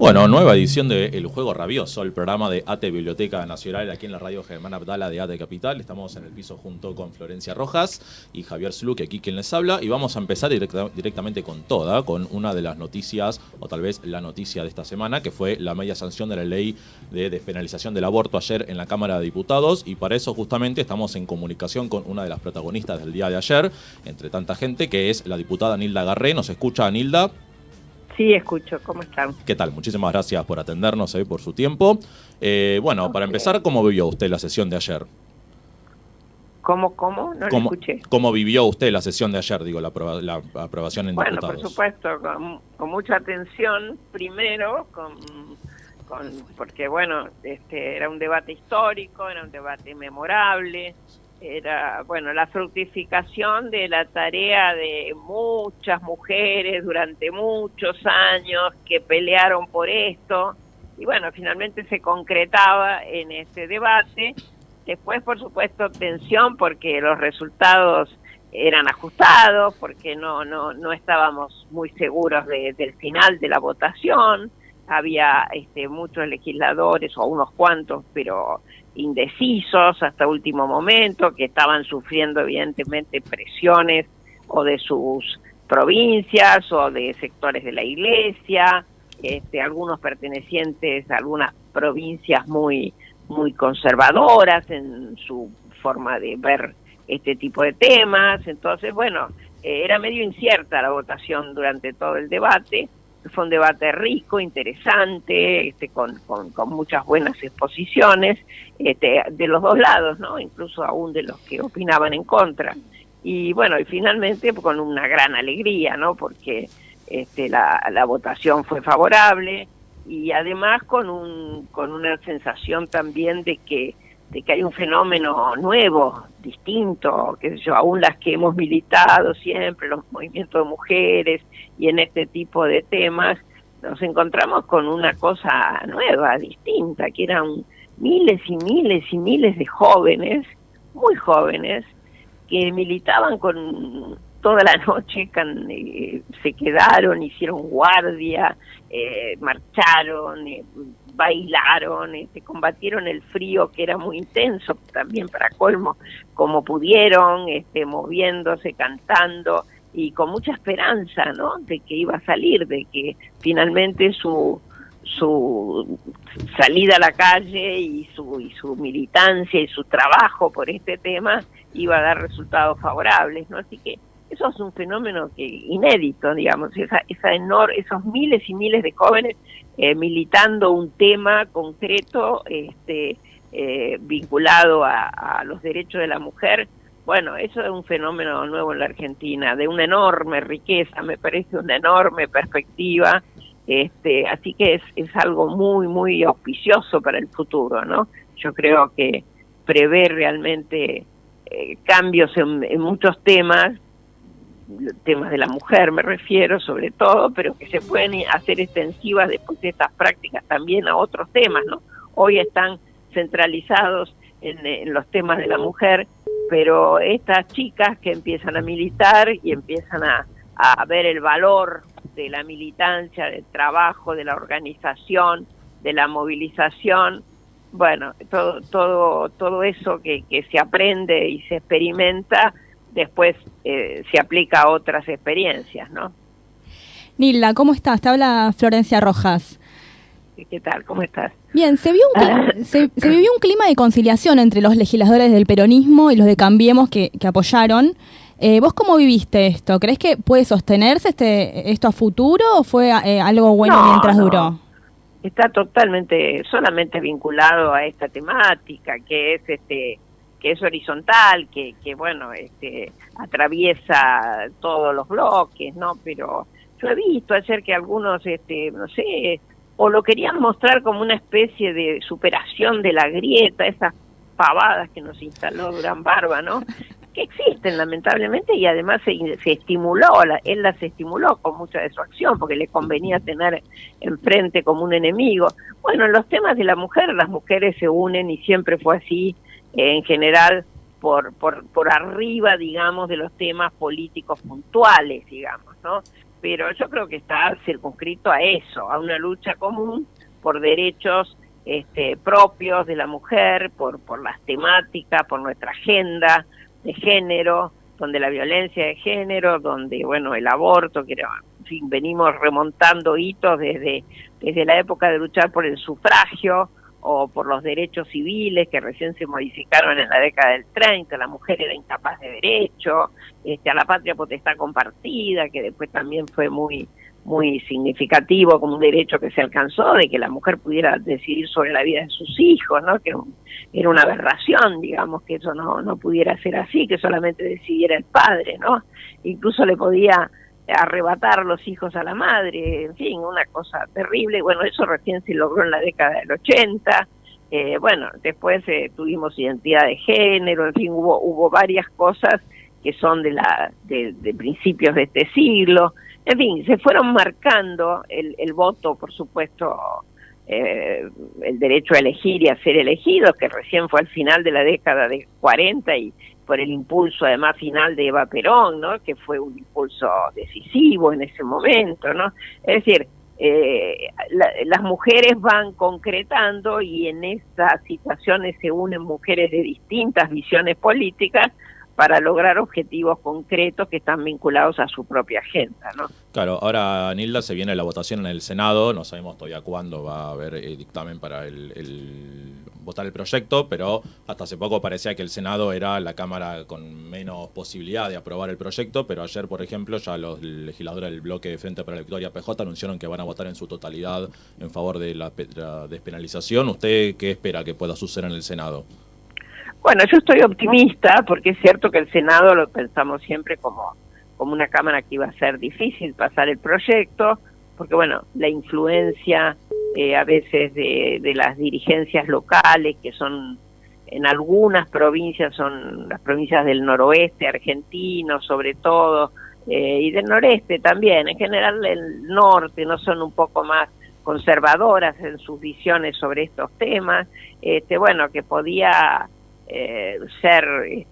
Bueno, nueva edición de El Juego Rabioso, el programa de ATE Biblioteca Nacional, aquí en la radio Germán Abdala de ATE Capital. Estamos en el piso junto con Florencia Rojas y Javier Sluque, aquí quien les habla. Y vamos a empezar directamente con una de las noticias, o tal vez la noticia de esta semana, que fue la media sanción de la ley de despenalización del aborto ayer en la Cámara de Diputados. Y para eso justamente estamos en comunicación con una de las protagonistas del día de ayer, entre tanta gente, que es la diputada Nilda Garré. ¿Nos escucha, Nilda? Sí, escucho. ¿Cómo están? ¿Qué tal? Muchísimas gracias por atendernos, por su tiempo. Para empezar, ¿cómo vivió usted la sesión de ayer? ¿Cómo? No lo escuché. ¿Cómo vivió usted la sesión de ayer, la aprobación en diputados? Bueno, por supuesto, con mucha atención, primero, porque bueno, era un debate histórico, era un debate memorable, era, bueno, la fructificación de la tarea de muchas mujeres durante muchos años que pelearon por esto, y bueno, finalmente se concretaba en ese debate. Después, por supuesto, tensión porque los resultados eran ajustados, porque no estábamos muy seguros del final de la votación. Había muchos legisladores, o unos cuantos, pero indecisos hasta último momento, que estaban sufriendo evidentemente presiones o de sus provincias o de sectores de la iglesia, algunos pertenecientes a algunas provincias muy conservadoras en su forma de ver este tipo de temas. Entonces, bueno, era medio incierta la votación durante todo el debate. Fue un debate rico, interesante, con muchas buenas exposiciones de los dos lados, ¿no? Incluso aún de los que opinaban en contra. Y bueno, y finalmente con una gran alegría, ¿no? Porque la votación fue favorable y además con una sensación también de que hay un fenómeno nuevo, distinto, qué sé yo, aún las que hemos militado siempre, los movimientos de mujeres y en este tipo de temas, nos encontramos con una cosa nueva, distinta, que eran miles y miles y miles de jóvenes, muy jóvenes, que militaban con toda la noche, se quedaron, hicieron guardia, marcharon, bailaron, combatieron el frío que era muy intenso, también para colmo, como pudieron, moviéndose, cantando y con mucha esperanza, ¿no? De que iba a salir, de que finalmente su salida a la calle y su militancia y su trabajo por este tema iba a dar resultados favorables, ¿no? Así que eso es un fenómeno inédito, digamos, esos miles y miles de jóvenes militando un tema concreto vinculado a los derechos de la mujer. Bueno, eso es un fenómeno nuevo en la Argentina, de una enorme riqueza, me parece una enorme perspectiva, así que es algo muy, muy auspicioso para el futuro, ¿no? Yo creo que prever realmente cambios en muchos temas de la mujer me refiero sobre todo, pero que se pueden hacer extensivas después de estas prácticas también a otros temas, ¿no? Hoy están centralizados en los temas de la mujer, pero estas chicas que empiezan a militar y empiezan a ver el valor de la militancia, del trabajo, de la organización, de la movilización, bueno, todo eso que se aprende y se experimenta, después se aplica a otras experiencias, ¿no? Nilda, ¿cómo estás? Te habla Florencia Rojas. ¿Qué tal? ¿Cómo estás? Bien, se vivió un clima de conciliación entre los legisladores del peronismo y los de Cambiemos que apoyaron. ¿Vos cómo viviste esto? ¿Crees que puede sostenerse esto a futuro o fue algo bueno mientras duró? Está solamente vinculado a esta temática, que es horizontal, que bueno, atraviesa todos los bloques, ¿no? Pero yo he visto ayer que algunos, no sé, o lo querían mostrar como una especie de superación de la grieta, esas pavadas que nos instaló Durán Barba, ¿no? Que existen lamentablemente, y además se estimuló, él las estimuló con mucha de su acción, porque le convenía tener enfrente como un enemigo. Bueno, en los temas de la mujer, las mujeres se unen y siempre fue así, en general por arriba, digamos, de los temas políticos puntuales, digamos, ¿no? pero yo creo que está circunscrito a eso, a una lucha común por derechos propios de la mujer, por las temáticas, por nuestra agenda de género, donde la violencia de género, donde, bueno, el aborto, que en fin, venimos remontando hitos desde la época de luchar por el sufragio o por los derechos civiles que recién se modificaron en la década del 30, la mujer era incapaz de derecho, a la patria potestad compartida, que después también fue muy significativo como un derecho que se alcanzó, de que la mujer pudiera decidir sobre la vida de sus hijos, ¿no? Que era una aberración, digamos, que eso no pudiera ser así, que solamente decidiera el padre, ¿no? Incluso le podía arrebatar los hijos a la madre, en fin, una cosa terrible. Bueno, eso recién se logró en la década del 80, bueno, después tuvimos identidad de género, en fin, hubo varias cosas que son de principios de este siglo. En fin, se fueron marcando el voto, por supuesto, el derecho a elegir y a ser elegidos, que recién fue al final de la década de 40 y por el impulso además final de Eva Perón, ¿no? Que fue un impulso decisivo en ese momento, ¿no? Es decir, las mujeres van concretando y en estas situaciones se unen mujeres de distintas visiones políticas para lograr objetivos concretos que están vinculados a su propia agenda, ¿no? Claro, ahora, Nilda, se viene la votación en el Senado, no sabemos todavía cuándo va a haber dictamen para votar el proyecto, pero hasta hace poco parecía que el Senado era la Cámara con menos posibilidad de aprobar el proyecto, pero ayer, por ejemplo, ya los legisladores del bloque de Frente para la Victoria PJ anunciaron que van a votar en su totalidad en favor de la despenalización. ¿Usted qué espera que pueda suceder en el Senado? Bueno, yo estoy optimista porque es cierto que el Senado lo pensamos siempre como una Cámara que iba a ser difícil pasar el proyecto, porque bueno, la influencia a veces de las dirigencias locales, que son en algunas provincias, son las provincias del noroeste argentino sobre todo, y del noreste también, en general el norte, no son un poco más conservadoras en sus visiones sobre estos temas, bueno, que podía ser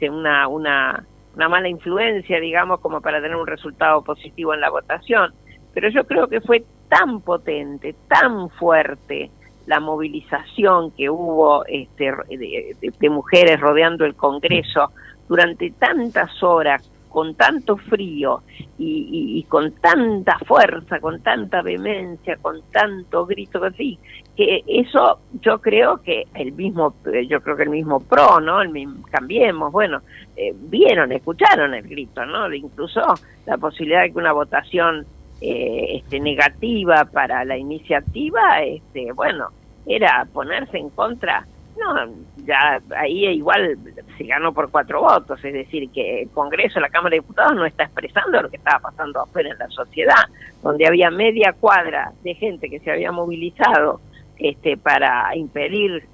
una mala influencia, digamos, como para tener un resultado positivo en la votación. Pero yo creo que fue tan potente, tan fuerte la movilización que hubo de mujeres rodeando el Congreso durante tantas horas, con tanto frío y con tanta fuerza, con tanta vehemencia, con tanto grito, así, que eso yo creo que el mismo PRO, ¿no? Cambiemos, bueno, vieron, escucharon el grito, ¿no? Incluso la posibilidad de que una votación negativa para la iniciativa, bueno, era ponerse en contra. No, ya ahí igual se ganó por 4 votos, es decir, que el Congreso, la Cámara de Diputados no está expresando lo que estaba pasando afuera en la sociedad, donde había media cuadra de gente que se había movilizado para impedir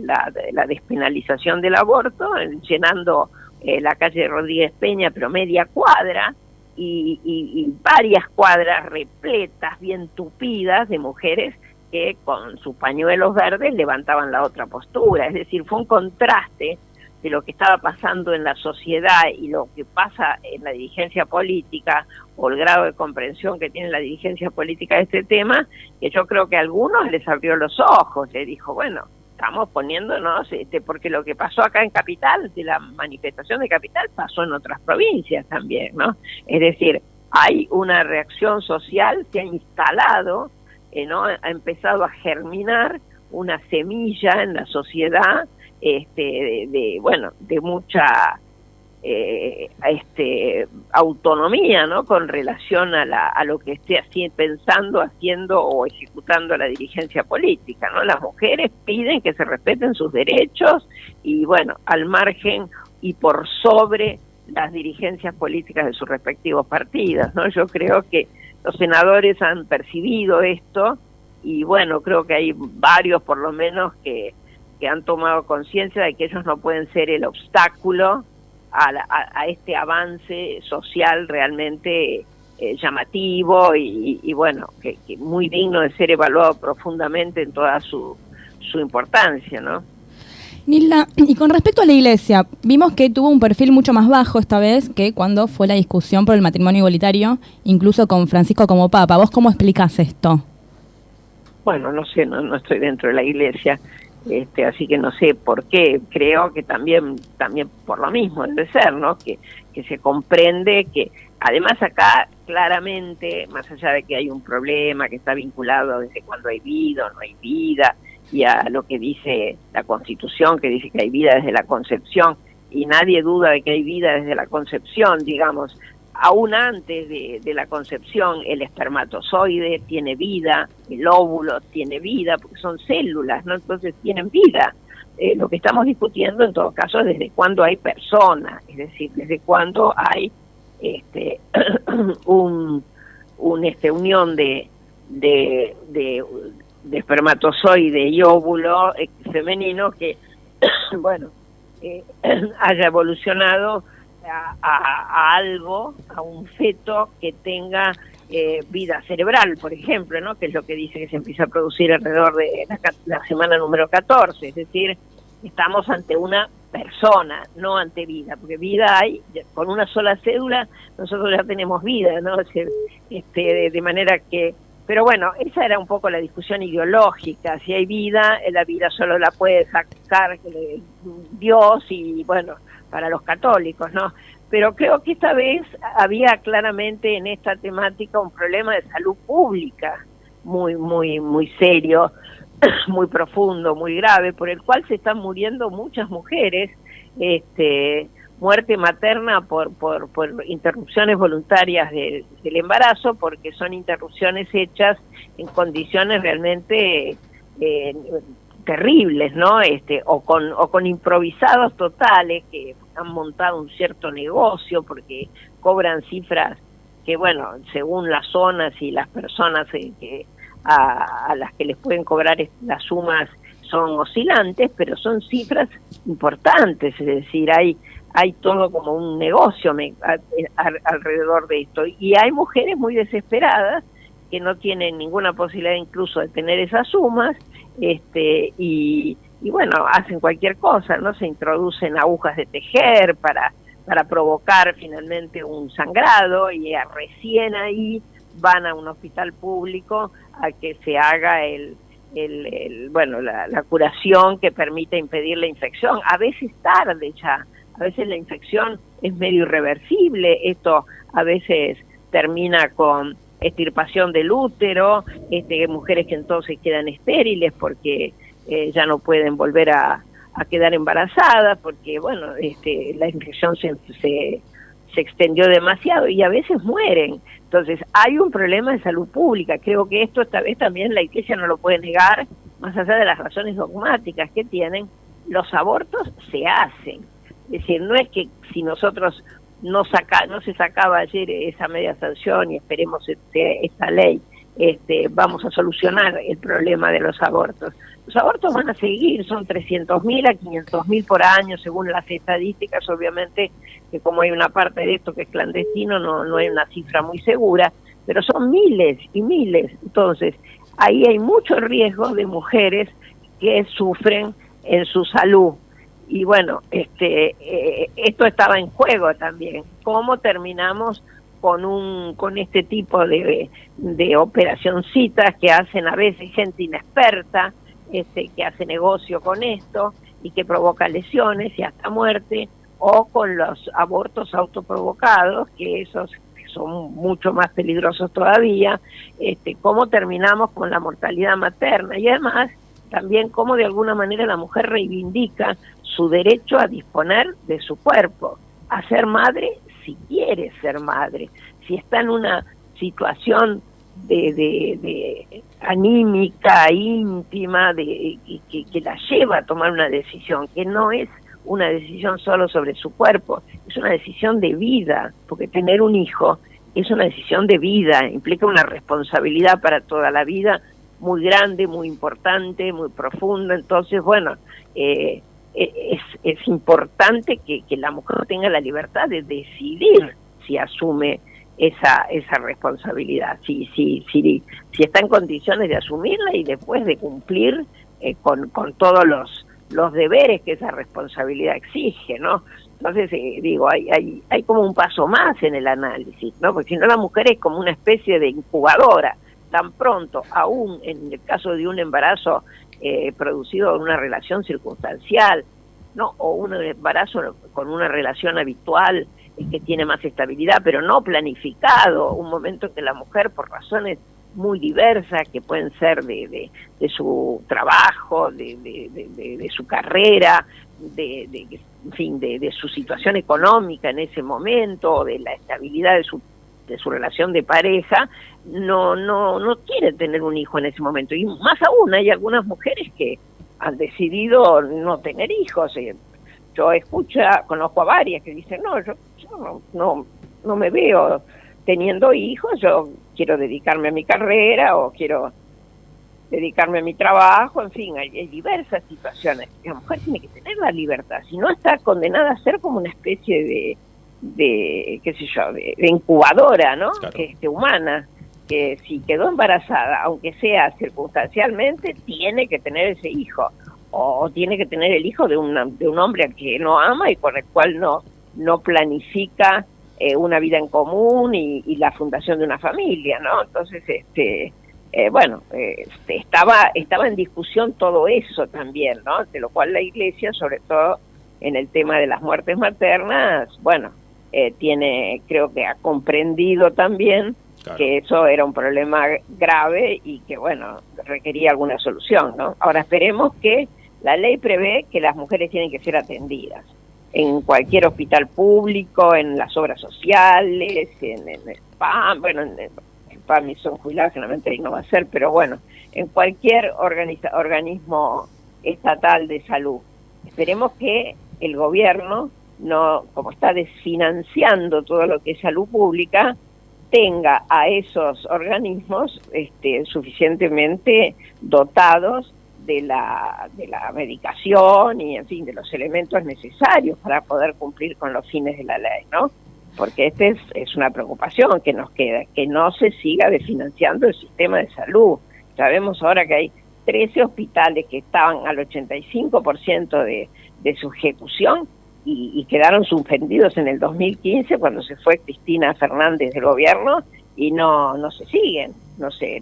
la despenalización del aborto, llenando la calle Rodríguez Peña, pero media cuadra, y varias cuadras repletas, bien tupidas de mujeres que con sus pañuelos verdes levantaban la otra postura. Es decir, fue un contraste de lo que estaba pasando en la sociedad y lo que pasa en la dirigencia política, o el grado de comprensión que tiene la dirigencia política de este tema, que yo creo que a algunos les abrió los ojos, les dijo, bueno, estamos poniéndonos, porque lo que pasó acá en Capital, de la manifestación de Capital, pasó en otras provincias también, ¿no? Es decir, hay una reacción social, se ha instalado, ¿no? Ha empezado a germinar una semilla en la sociedad de mucha autonomía, ¿no? Con relación a lo que esté pensando, haciendo o ejecutando la dirigencia política, ¿no? Las mujeres piden que se respeten sus derechos y, bueno, al margen y por sobre las dirigencias políticas de sus respectivos partidos, ¿no? Yo creo que los senadores han percibido esto y bueno, creo que hay varios por lo menos que han tomado conciencia de que ellos no pueden ser el obstáculo a este avance social realmente llamativo y bueno, que muy digno de ser evaluado profundamente en toda su importancia, ¿no? Nilda, y con respecto a la Iglesia, vimos que tuvo un perfil mucho más bajo esta vez que cuando fue la discusión por el matrimonio igualitario, incluso con Francisco como Papa. ¿Vos cómo explicás esto? Bueno, no sé, no estoy dentro de la Iglesia, así que no sé por qué. Creo que también por lo mismo debe ser, ¿no? Que se comprende que, además acá claramente, más allá de que hay un problema que está vinculado desde cuando hay vida o no hay vida, y a lo que dice la Constitución, que dice que hay vida desde la concepción, y nadie duda de que hay vida desde la concepción, digamos, aún antes de la concepción, el espermatozoide tiene vida, el óvulo tiene vida, porque son células, ¿no? Entonces tienen vida. Lo que estamos discutiendo en todo caso es desde cuándo hay persona, es decir, desde cuándo hay unión de espermatozoide y óvulo femenino que, bueno, haya evolucionado a algo, a un feto que tenga vida cerebral, por ejemplo, ¿no? Que es lo que dice que se empieza a producir alrededor de la semana número 14, es decir, estamos ante una persona, no ante vida, porque vida hay, con una sola cédula nosotros ya tenemos vida, ¿no? De manera que, pero bueno, esa era un poco la discusión ideológica, si hay vida, la vida solo la puede sacar Dios y bueno, para los católicos, ¿no? Pero creo que esta vez había claramente en esta temática un problema de salud pública muy serio, muy profundo, muy grave, por el cual se están muriendo muchas mujeres, muerte materna por interrupciones voluntarias del embarazo, porque son interrupciones hechas en condiciones realmente terribles, ¿no? O con improvisados totales que han montado un cierto negocio porque cobran cifras que, bueno, según las zonas y las personas a las que les pueden cobrar las sumas son oscilantes, pero son cifras importantes, es decir, hay todo como un negocio alrededor de esto, y hay mujeres muy desesperadas que no tienen ninguna posibilidad incluso de tener esas sumas, y bueno, hacen cualquier cosa, ¿no? Se introducen agujas de tejer para provocar finalmente un sangrado, y recién ahí van a un hospital público a que se haga la curación que permita impedir la infección. A veces tarde ya, a veces la infección es medio irreversible, esto a veces termina con extirpación del útero, mujeres que entonces quedan estériles porque ya no pueden volver a quedar embarazadas, porque bueno, la infección se extendió demasiado y a veces mueren. Entonces hay un problema de salud pública. Creo que esto esta vez también la Iglesia no lo puede negar, más allá de las razones dogmáticas que tienen. Los abortos se hacen, es decir, no es que si nosotros no se sacaba ayer esa media sanción y esperemos esta ley, vamos a solucionar el problema de los abortos. Los abortos van a seguir, son 300.000 a 500.000 por año, según las estadísticas. Obviamente que como hay una parte de esto que es clandestino, no hay una cifra muy segura, pero son miles y miles. Entonces, ahí hay mucho riesgo de mujeres que sufren en su salud. Y bueno, esto estaba en juego también. ¿Cómo terminamos con este tipo de operacioncitas que hacen a veces gente inexperta, que hace negocio con esto y que provoca lesiones y hasta muerte, o con los abortos autoprovocados, que esos son mucho más peligrosos todavía? ¿Cómo terminamos con la mortalidad materna? Y además, también cómo de alguna manera la mujer reivindica su derecho a disponer de su cuerpo, a ser madre si quiere ser madre, si está en una situación de anímica, íntima, que la lleva a tomar una decisión, que no es una decisión solo sobre su cuerpo, es una decisión de vida, porque tener un hijo es una decisión de vida, implica una responsabilidad para toda la vida muy grande, muy importante, muy profunda. Entonces, bueno, es importante que la mujer tenga la libertad de decidir si asume esa responsabilidad, si está en condiciones de asumirla y después de cumplir con todos los deberes que esa responsabilidad exige, ¿no? Entonces, digo, hay como un paso más en el análisis, ¿no? Porque si no, la mujer es como una especie de incubadora. Tan pronto, aún en el caso de un embarazo producido en una relación circunstancial, ¿no? O un embarazo con una relación habitual que tiene más estabilidad, pero no planificado, un momento en que la mujer, por razones muy diversas, que pueden ser de su trabajo, de su carrera, en fin, de su situación económica en ese momento, de la estabilidad de su relación de pareja, no quiere tener un hijo en ese momento. Y más aún, hay algunas mujeres que han decidido no tener hijos. Yo conozco a varias que dicen, yo no me veo teniendo hijos, yo quiero dedicarme a mi carrera o quiero dedicarme a mi trabajo, en fin, hay diversas situaciones. La mujer tiene que tener la libertad, si no está condenada a ser como una especie de qué sé yo, de incubadora, ¿no? Claro. Humana, que si quedó embarazada, aunque sea circunstancialmente, tiene que tener ese hijo, o tiene que tener el hijo de un hombre al que no ama y con el cual no planifica una vida en común y la fundación de una familia, ¿no? Entonces, estaba en discusión todo eso también, ¿no? De lo cual la Iglesia, sobre todo en el tema de las muertes maternas, creo que ha comprendido también, claro, que eso era un problema grave y que, requería alguna solución, ¿no? Ahora esperemos que la ley prevé que las mujeres tienen que ser atendidas en cualquier hospital público, en las obras sociales, en el PAM, en el PAM son jubiladas, generalmente ahí no va a ser, pero en cualquier organismo estatal de salud. Esperemos que el gobierno, como está desfinanciando todo lo que es salud pública, tenga a esos organismos suficientemente dotados de la medicación y, en fin, de los elementos necesarios para poder cumplir con los fines de la ley, ¿no? Porque es una preocupación que nos queda, que no se siga desfinanciando el sistema de salud. Sabemos ahora que hay 13 hospitales que estaban al 85% de su ejecución y quedaron suspendidos en el 2015 cuando se fue Cristina Fernández del gobierno y no se siguen, no se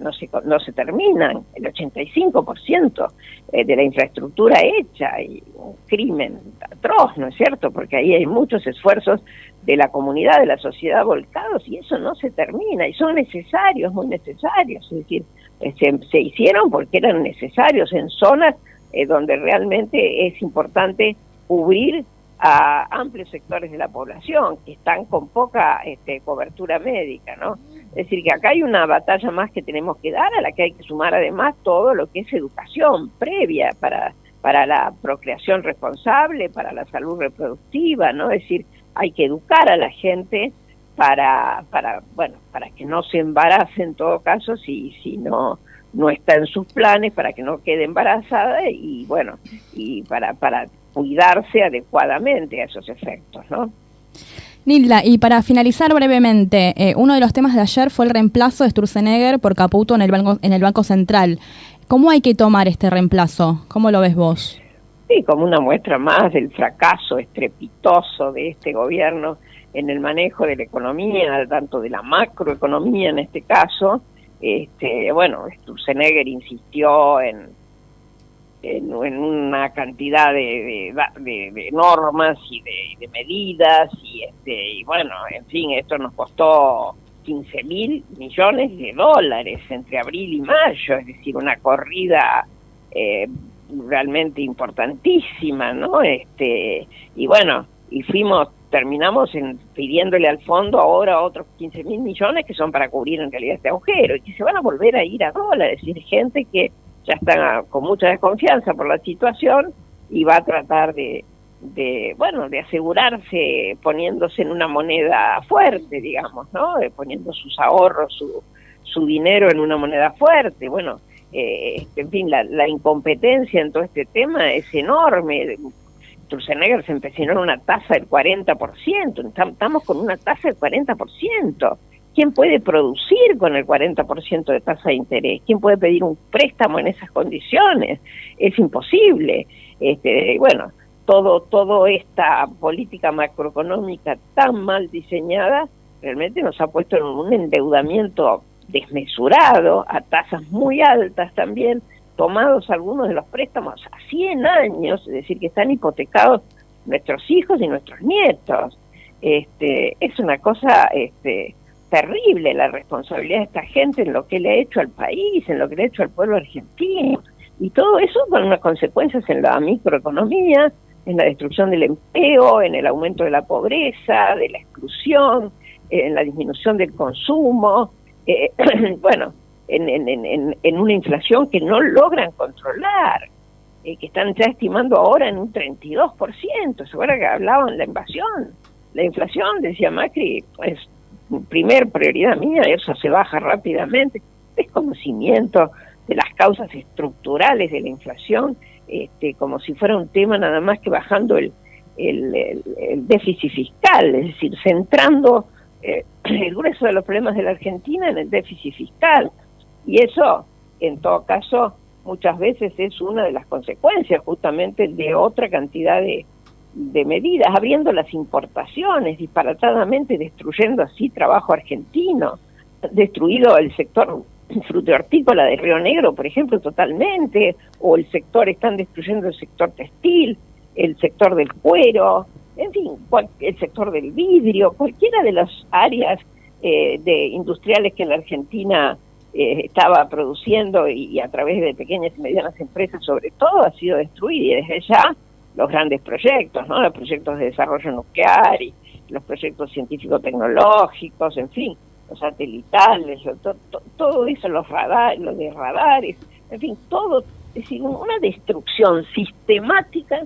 terminan, el 85% de la infraestructura hecha, y un crimen atroz, ¿no es cierto? Porque ahí hay muchos esfuerzos de la comunidad, de la sociedad volcados, y eso no se termina, y son necesarios, muy necesarios, es decir, se hicieron porque eran necesarios en zonas donde realmente es importante cubrir a amplios sectores de la población que están con poca cobertura médica, ¿no? Es decir, que acá hay una batalla más que tenemos que dar, a la que hay que sumar además todo lo que es educación previa para la procreación responsable, para la salud reproductiva, ¿no? Es decir, hay que educar a la gente para que no se embarace en todo caso si no está en sus planes, para que no quede embarazada y para cuidarse adecuadamente a esos efectos, ¿no? Nilda, y para finalizar brevemente, uno de los temas de ayer fue el reemplazo de Sturzenegger por Caputo en el Banco Central. ¿Cómo hay que tomar este reemplazo? ¿Cómo lo ves vos? Sí, como una muestra más del fracaso estrepitoso de este gobierno en el manejo de la economía, tanto de la macroeconomía en este caso. Sturzenegger insistió en una cantidad de normas y de medidas en fin, esto nos costó 15.000 millones de dólares entre abril y mayo, es decir, una corrida realmente importantísima, ¿no? Terminamos pidiéndole al fondo ahora otros 15.000 millones que son para cubrir en realidad este agujero y que se van a volver a ir a dólares, es decir, gente que ya está con mucha desconfianza por la situación y va a tratar de asegurarse poniéndose en una moneda fuerte, digamos, ¿no? Poniendo sus ahorros, su dinero en una moneda fuerte. En fin, la incompetencia en todo este tema es enorme. Sturzenegger se empecinó en una tasa del 40%, estamos con una tasa del 40%. ¿quién puede producir con el 40% de tasa de interés? ¿Quién puede pedir un préstamo en esas condiciones? Es imposible. Bueno, todo esta política macroeconómica tan mal diseñada realmente nos ha puesto en un endeudamiento desmesurado, a tasas muy altas también, tomados algunos de los préstamos a 100 años, es decir, que están hipotecados nuestros hijos y nuestros nietos. Es una cosa terrible la responsabilidad de esta gente en lo que le ha hecho al país, en lo que le ha hecho al pueblo argentino, y todo eso con unas consecuencias en la microeconomía, en la destrucción del empleo, en el aumento de la pobreza, de la exclusión, en la disminución del consumo, bueno, en una inflación que no logran controlar, que están ya estimando ahora en un 32%, ¿se acuerdan que hablaban de la invasión? La inflación, decía Macri, es primer prioridad mía, eso se baja rápidamente. Desconocimiento de las causas estructurales de la inflación, como si fuera un tema nada más que bajando el déficit fiscal, es decir, centrando el grueso de los problemas de la Argentina en el déficit fiscal. Y eso, en todo caso, muchas veces es una de las consecuencias justamente de otra cantidad de medidas, abriendo las importaciones disparatadamente, destruyendo así trabajo argentino, destruido el sector frutícola de Río Negro, por ejemplo, totalmente, o están destruyendo el sector textil, el sector del cuero, en fin, el sector del vidrio, cualquiera de las áreas industriales que la Argentina estaba produciendo y a través de pequeñas y medianas empresas sobre todo ha sido destruida, y desde ya los grandes proyectos, ¿no? Los proyectos de desarrollo nuclear y los proyectos científico-tecnológicos, en fin, los satelitales, todo eso, los de radares, en fin, todo, es decir, una destrucción sistemática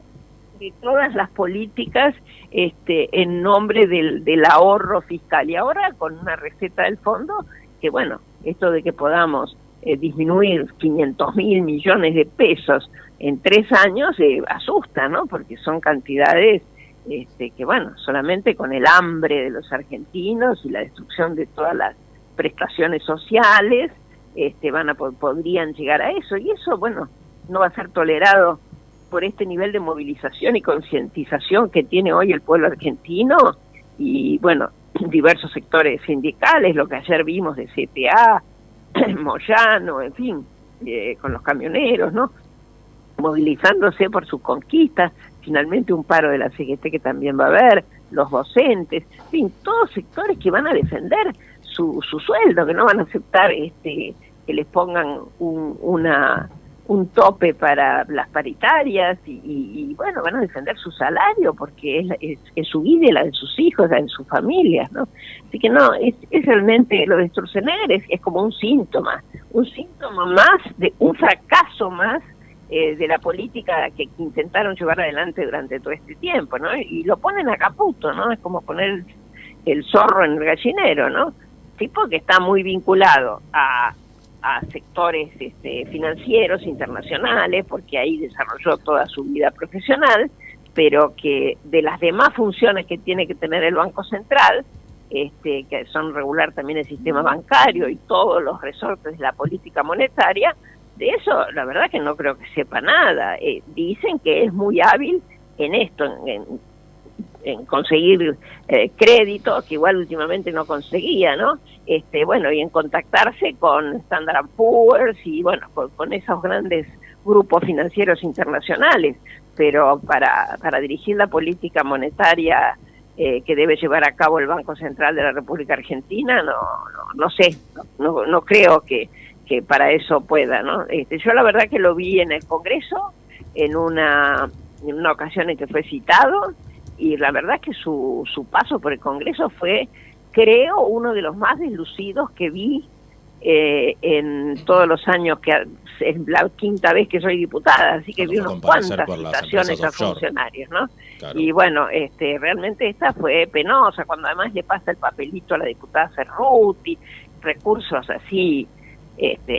de todas las políticas en nombre del ahorro fiscal. Y ahora con una receta del fondo que, bueno, esto de que podamos disminuir 500.000 millones de pesos en 3 años asusta, ¿no? Porque son cantidades que, bueno, solamente con el hambre de los argentinos y la destrucción de todas las prestaciones sociales podrían llegar a eso. Y eso, bueno, no va a ser tolerado por este nivel de movilización y concientización que tiene hoy el pueblo argentino y, bueno, diversos sectores sindicales, lo que ayer vimos de CTA, Moyano, en fin, con los camioneros, ¿no? Movilizándose por sus conquistas, finalmente un paro de la CGT que también va a haber, los docentes, en fin, todos sectores que van a defender su sueldo, que no van a aceptar que les pongan un tope para las paritarias y bueno, van a defender su salario porque es su vida y la de sus hijos, la de sus familias, ¿no? Así que no, es realmente lo de Sturzenegger es como un síntoma más de un fracaso más de la política que intentaron llevar adelante durante todo este tiempo, ¿no? Y lo ponen a Caputo, ¿no? Es como poner el zorro en el gallinero, ¿no? Tipo que está muy vinculado a sectores financieros internacionales, porque ahí desarrolló toda su vida profesional, pero que de las demás funciones que tiene que tener el Banco Central, que son regular también el sistema bancario y todos los resortes de la política monetaria, de eso la verdad que no creo que sepa nada. Dicen que es muy hábil en esto, en conseguir crédito, que igual últimamente no conseguía, ¿no? Bueno, y en contactarse con Standard & Poor's y, bueno, con esos grandes grupos financieros internacionales, pero para dirigir la política monetaria que debe llevar a cabo el Banco Central de la República Argentina, no sé, no creo que para eso pueda, ¿no? Yo la verdad que lo vi en el Congreso, en una ocasión en que fue citado, y la verdad que su paso por el Congreso fue, creo, uno de los más deslucidos que vi en todos los años, que es la 5ª vez que soy diputada, así que vi unas cuantas citaciones a funcionarios, ¿no? Claro. Y bueno, realmente esta fue penosa, cuando además le pasa el papelito a la diputada Cerruti, recursos así,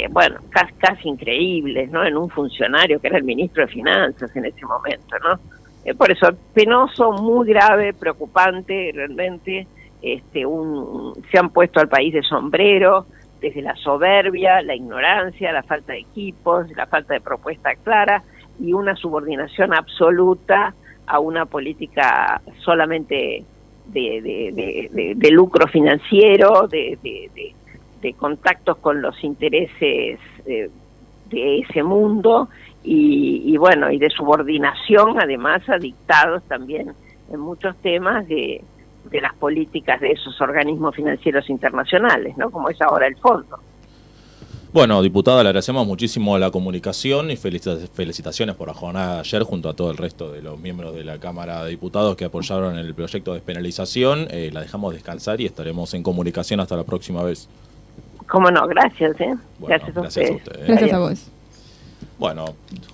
bueno, casi increíbles, ¿no? En un funcionario que era el ministro de Finanzas en ese momento, ¿no? Por eso, penoso, muy grave, preocupante, realmente, se han puesto al país de sombrero desde la soberbia, la ignorancia, la falta de equipos, la falta de propuesta clara y una subordinación absoluta a una política solamente de lucro financiero, de contactos con los intereses de ese mundo y bueno, y de subordinación además a dictados también en muchos temas de las políticas de esos organismos financieros internacionales, ¿no? Como es ahora el fondo. Bueno, diputada, le agradecemos muchísimo la comunicación y felicitaciones por la jornada de ayer junto a todo el resto de los miembros de la Cámara de Diputados que apoyaron el proyecto de despenalización. La dejamos descansar y estaremos en comunicación hasta la próxima vez. Cómo no, gracias. Bueno, gracias a ustedes. Gracias a vos. Bueno,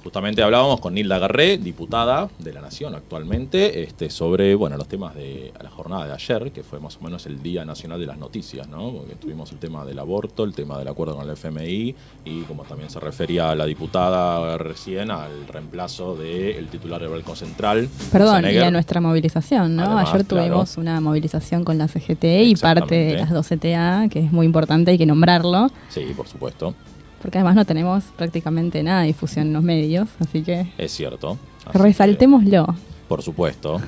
justamente hablábamos con Nilda Garré, diputada de la Nación actualmente, sobre los temas de la jornada de ayer, que fue más o menos el Día Nacional de las Noticias, ¿no? Porque tuvimos el tema del aborto, el tema del acuerdo con el FMI y como también se refería a la diputada recién, al reemplazo del titular del Banco Central. Perdón, y a nuestra movilización, ¿no? Además, ayer tuvimos una movilización con la CGT y parte de las 2 CTA, que es muy importante, hay que nombrarlo. Sí, por supuesto. Porque además no tenemos prácticamente nada de difusión en los medios, así que es cierto. resaltémoslo. Por supuesto.